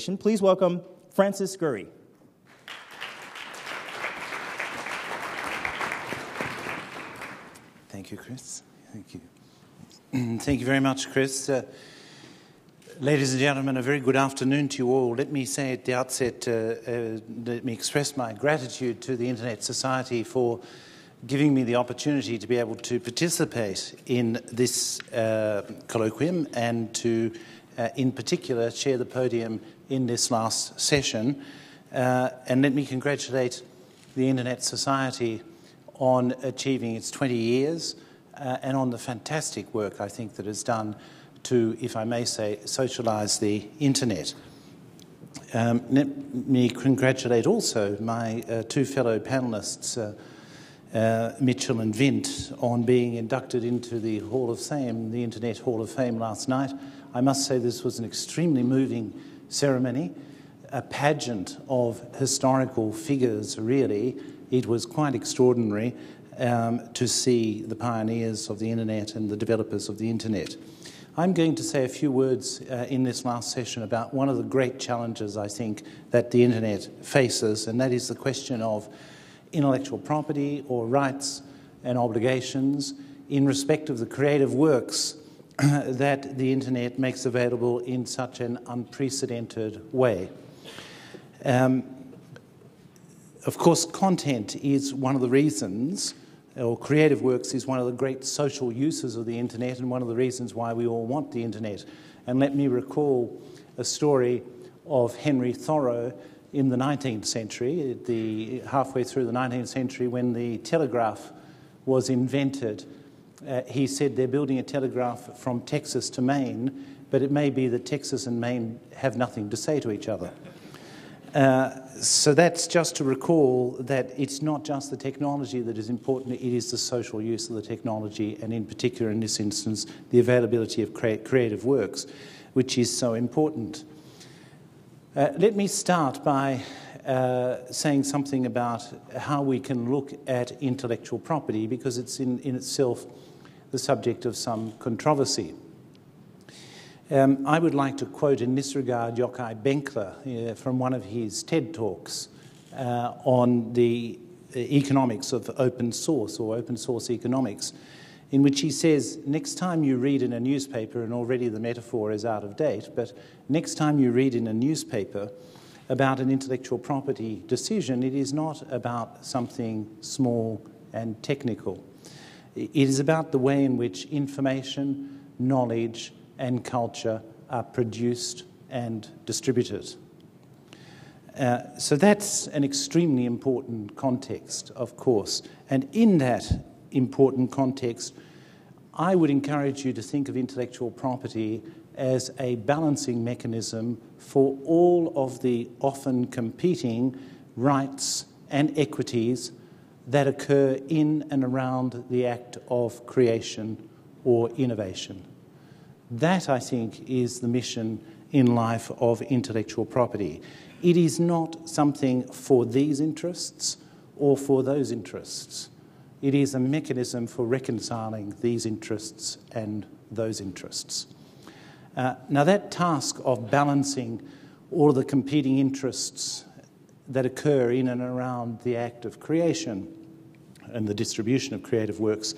presentation, please welcome Francis Gurry. Thank you, Chris. Thank you. Thank you very much, Chris. Ladies and gentlemen, a very good afternoon to you all. Let me say at the outset, let me express my gratitude to the Internet Society for giving me the opportunity to be able to participate in this colloquium and to, in particular, share the podium in this last session. And let me congratulate the Internet Society on achieving its 20 years and on the fantastic work, I think, that is done to, if I may say, socialise the Internet. Let me congratulate also my two fellow panellists, Mitchell and Vint, on being inducted into the Hall of Fame, the Internet Hall of Fame last night. I must say this was an extremely moving ceremony, a pageant of historical figures, really. It was quite extraordinary to see the pioneers of the Internet and the developers of the Internet. I'm going to say a few words in this last session about one of the great challenges, I think, that the Internet faces, and that is the question of intellectual property or rights and obligations in respect of the creative works that the Internet makes available in such an unprecedented way. Of course, content is one of the reasons, or creative works is one of the great social uses of the Internet and one of the reasons why we all want the Internet. And let me recall a story of Henry Thoreau in the 19th century, halfway through the 19th century when the telegraph was invented. He said they're building a telegraph from Texas to Maine, but it may be that Texas and Maine have nothing to say to each other. So that's just to recall that it's not just the technology that is important, it is the social use of the technology, and in particular in this instance, the availability of creative works, which is so important. Let me start by saying something about how we can look at intellectual property, because it's in itself the subject of some controversy. I would like to quote in this regard Yochai Benkler from one of his TED Talks on the economics of open source or open source economics, in which he says, next time you read in a newspaper, and already the metaphor is out of date, but next time you read in a newspaper about an intellectual property decision, it is not about something small and technical. It is about the way in which information, knowledge, and culture are produced and distributed. So that's an extremely important context, of course. And in that important context, I would encourage you to think of intellectual property as a balancing mechanism for all of the often competing rights and equities that occur in and around the act of creation or innovation. That, I think, is the mission in life of intellectual property. It is not something for these interests or for those interests. It is a mechanism for reconciling these interests and those interests. Now, that task of balancing all of the competing interests that occur in and around the act of creation and the distribution of creative works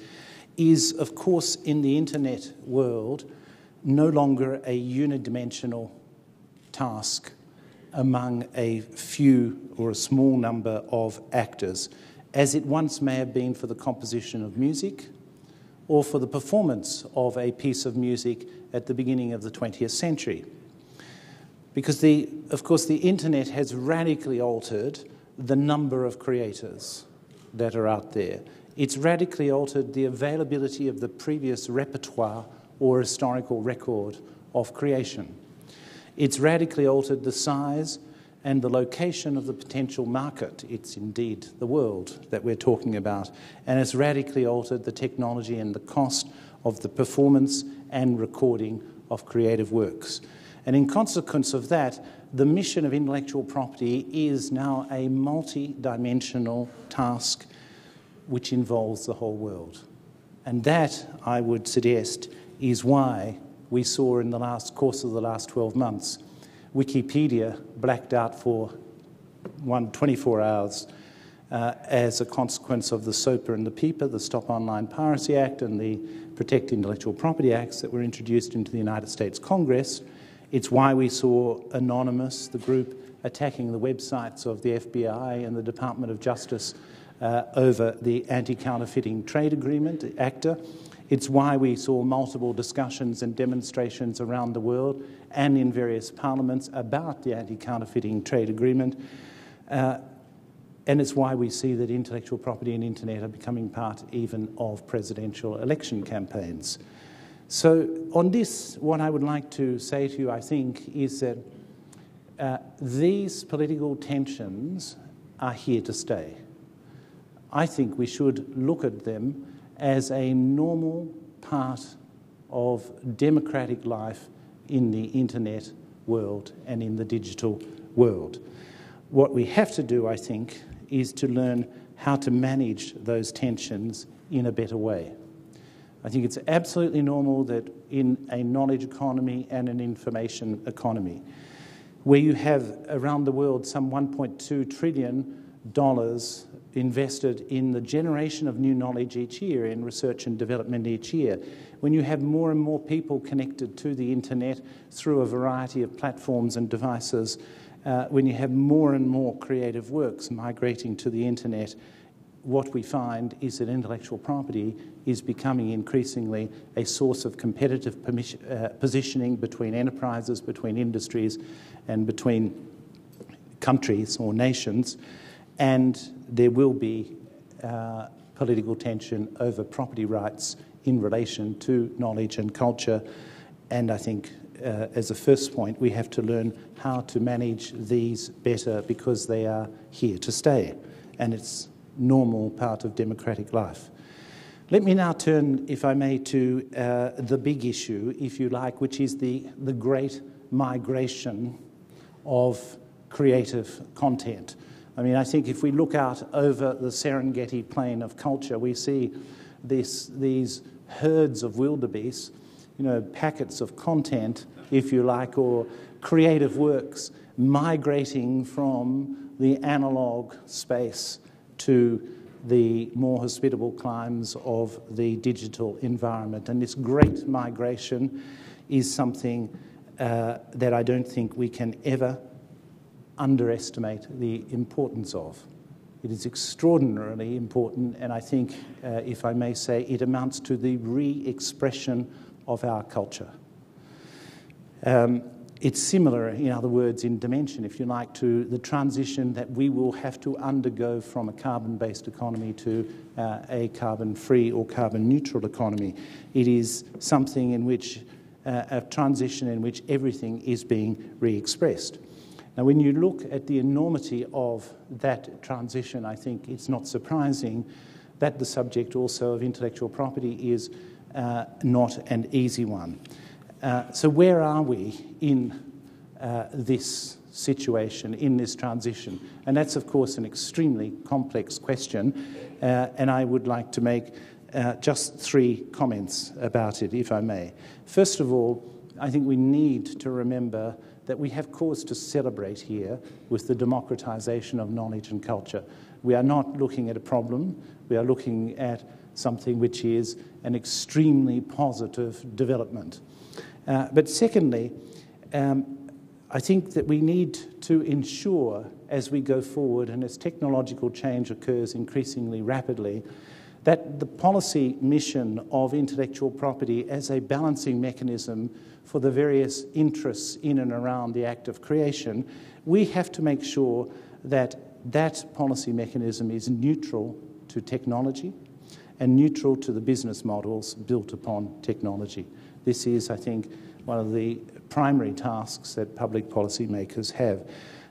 is, of course, in the Internet world, no longer a unidimensional task among a few or a small number of actors, as it once may have been for the composition of music or for the performance of a piece of music at the beginning of the 20th century. Because, of course, the Internet has radically altered the number of creators that are out there. It's radically altered the availability of the previous repertoire or historical record of creation. It's radically altered the size and the location of the potential market. It's indeed the world that we're talking about. And it's radically altered the technology and the cost of the performance and recording of creative works. And in consequence of that, the mission of intellectual property is now a multi-dimensional task which involves the whole world. And that, I would suggest, is why we saw in the course of the last 12 months Wikipedia blacked out for 24 hours as a consequence of the SOPA and the PIPA, the Stop Online Piracy Act and the Protect Intellectual Property Acts that were introduced into the United States Congress. It's why we saw Anonymous, the group attacking the websites of the FBI and the Department of Justice over the Anti-Counterfeiting Trade Agreement, ACTA. It's why we saw multiple discussions and demonstrations around the world and in various parliaments about the Anti-Counterfeiting Trade Agreement. And it's why we see that intellectual property and internet are becoming part even of presidential election campaigns. So on this, what I would like to say to you, I think, is that these political tensions are here to stay. I think we should look at them as a normal part of democratic life in the internet world and in the digital world. What we have to do, I think, is to learn how to manage those tensions in a better way. I think it's absolutely normal that in a knowledge economy and an information economy, where you have around the world some $1.2 trillion invested in the generation of new knowledge each year, in research and development each year, when you have more and more people connected to the internet through a variety of platforms and devices, when you have more and more creative works migrating to the internet, what we find is that intellectual property is becoming increasingly a source of competitive positioning between enterprises, between industries, and between countries or nations. And there will be political tension over property rights in relation to knowledge and culture. And I think as a first point, we have to learn how to manage these better because they are here to stay. And it's normal part of democratic life. Let me now turn, if I may, to the big issue, if you like, which is the great migration of creative content. I mean, I think if we look out over the Serengeti plain of culture, we see these herds of wildebeest, packets of content, if you like, or creative works migrating from the analog space to the more hospitable climes of the digital environment. And this great migration is something that I don't think we can ever underestimate the importance of. It is extraordinarily important, and I think, if I may say, it amounts to the re-expression of our culture. It's similar, in other words, in dimension, if you like, to the transition that we will have to undergo from a carbon-based economy to a carbon-free or carbon-neutral economy. It is something in which, a transition in which everything is being re-expressed. Now, when you look at the enormity of that transition, I think it's not surprising that the subject also of intellectual property is not an easy one. So where are we in this situation, in this transition? And that's, of course, an extremely complex question, and I would like to make just 3 comments about it, if I may. First of all, I think we need to remember that we have cause to celebrate here with the democratization of knowledge and culture. We are not looking at a problem, we are looking at something which is an extremely positive development. But secondly, I think that we need to ensure as we go forward and as technological change occurs increasingly rapidly, that the policy mission of intellectual property as a balancing mechanism for the various interests in and around the act of creation, we have to make sure that that policy mechanism is neutral to technology and neutral to the business models built upon technology. This is, I think, one of the primary tasks that public policy makers have.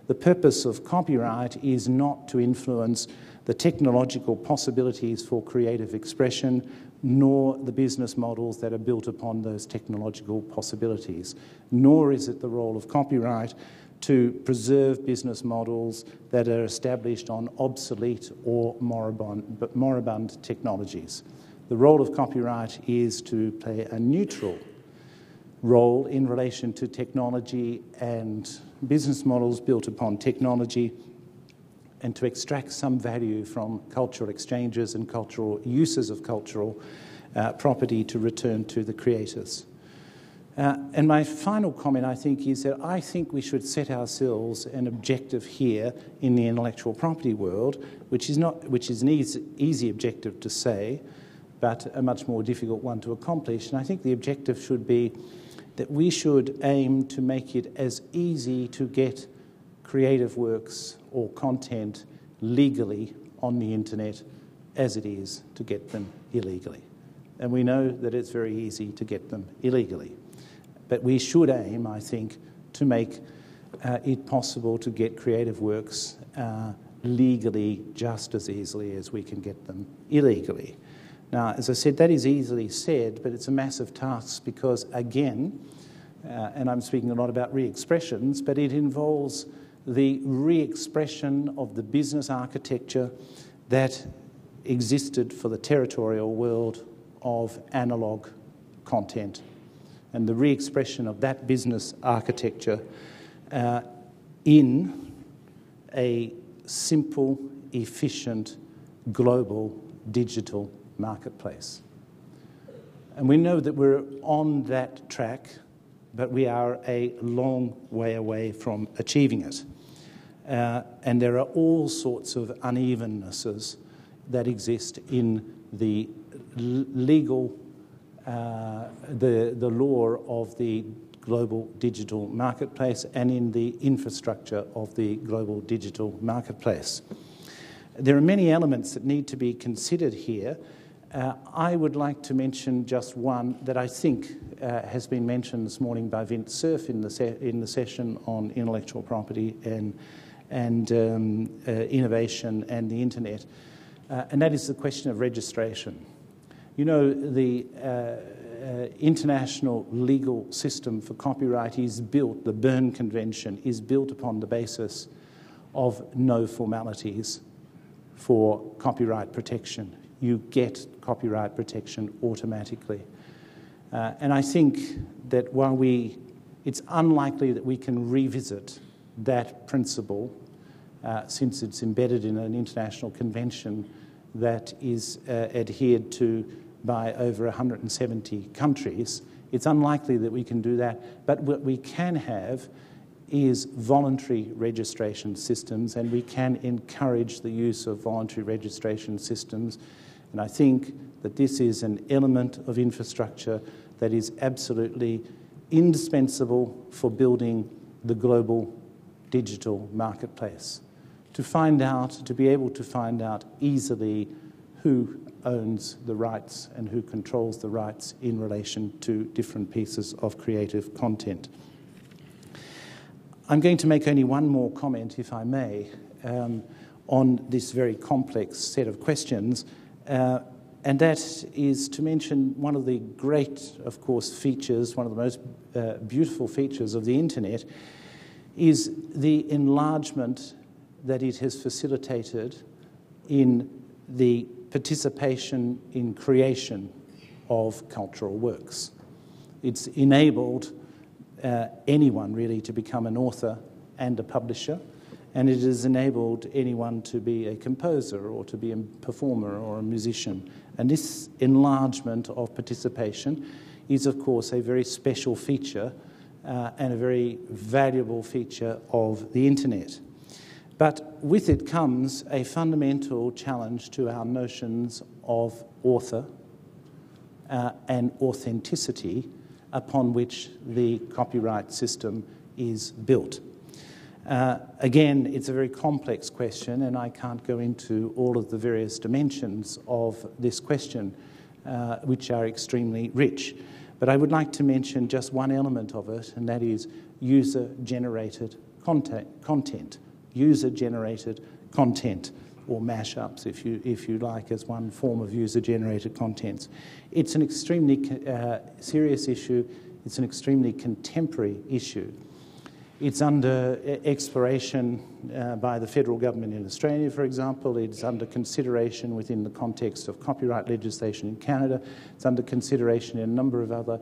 The purpose of copyright is not to influence the technological possibilities for creative expression, nor the business models that are built upon those technological possibilities. Nor is it the role of copyright to preserve business models that are established on obsolete or moribund technologies. The role of copyright is to play a neutral role in relation to technology and business models built upon technology, and to extract some value from cultural exchanges and cultural uses of cultural property to return to the creators. And my final comment, I think, is that I think we should set ourselves an objective here in the intellectual property world, which is an easy objective to say, but a much more difficult one to accomplish. And I think the objective should be that we should aim to make it as easy to get creative works or content legally on the internet as it is to get them illegally. And we know that it's very easy to get them illegally. But we should aim, I think, to make it possible to get creative works legally just as easily as we can get them illegally. Now, as I said, that is easily said, but it's a massive task because, again, and I'm speaking a lot about re-expressions, but it involves the re-expression of the business architecture that existed for the territorial world of analogue content, and the re-expression of that business architecture in a simple, efficient, global, digital marketplace. And we know that we're on that track, but we are a long way away from achieving it. And there are all sorts of unevennesses that exist in the legal, the law of the global digital marketplace and in the infrastructure of the global digital marketplace. There are many elements that need to be considered here. I would like to mention just one that I think has been mentioned this morning by Vint Cerf in the session on intellectual property and innovation and the internet, and that is the question of registration. You know, the international legal system for copyright is built, the Berne Convention is built upon the basis of no formalities for copyright protection. You get copyright protection automatically. And I think that while it's unlikely that we can revisit that principle since it's embedded in an international convention that is adhered to by over 170 countries, it's unlikely that we can do that. But what we can have is voluntary registration systems, and we can encourage the use of voluntary registration systems. And I think that this is an element of infrastructure that is absolutely indispensable for building the global digital marketplace. To be able to find out easily who owns the rights and who controls the rights in relation to different pieces of creative content. I'm going to make only one more comment, if I may, on this very complex set of questions, and that is to mention one of the great, of course, features, one of the most beautiful features of the internet is the enlargement that it has facilitated in the participation in creation of cultural works. It's enabled anyone really to become an author and a publisher, and it has enabled anyone to be a composer or to be a performer or a musician. And this enlargement of participation is, of course, a very special feature and a very valuable feature of the internet. But with it comes a fundamental challenge to our notions of author and authenticity upon which the copyright system is built. Again, it's a very complex question, and I can't go into all of the various dimensions of this question, which are extremely rich. But I would like to mention just one element of it, and that is user-generated content. User-generated content, or mashups, if you like, as one form of user-generated content. It's an extremely serious issue. It's an extremely contemporary issue. It's under exploration by the federal government in Australia, for example. It's under consideration within the context of copyright legislation in Canada. It's under consideration in a number of other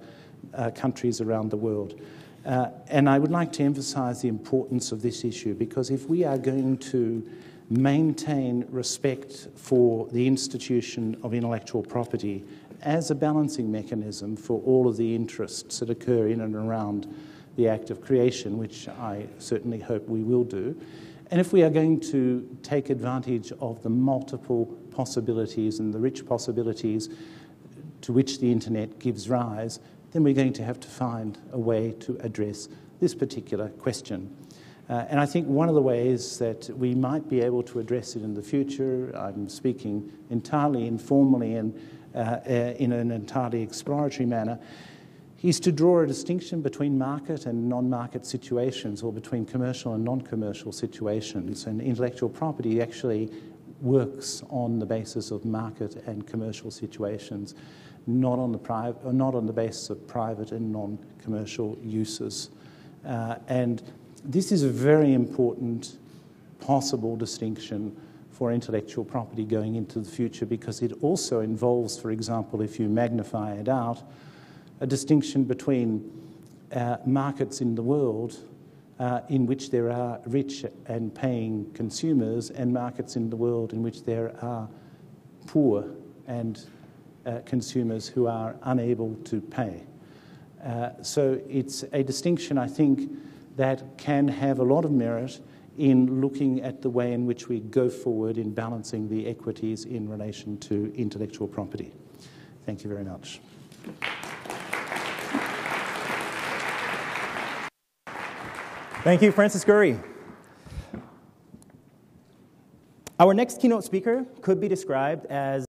countries around the world. And I would like to emphasise the importance of this issue, because if we are going to maintain respect for the institution of intellectual property as a balancing mechanism for all of the interests that occur in and around the act of creation, which I certainly hope we will do, and if we are going to take advantage of the multiple possibilities and the rich possibilities to which the internet gives rise, then we're going to have to find a way to address this particular question. And I think one of the ways that we might be able to address it in the future, I'm speaking entirely informally and in an entirely exploratory manner, is to draw a distinction between market and non-market situations, or between commercial and non-commercial situations. And intellectual property actually works on the basis of market and commercial situations, not on the basis of private and non-commercial uses. And this is a very important possible distinction for intellectual property going into the future, because it also involves, for example, if you magnify it out, a distinction between markets in the world in which there are rich and paying consumers, and markets in the world in which there are poor and consumers who are unable to pay. So it's a distinction, I think, that can have a lot of merit in looking at the way in which we go forward in balancing the equities in relation to intellectual property. Thank you very much. Thank you, Francis Gurry. Our next keynote speaker could be described as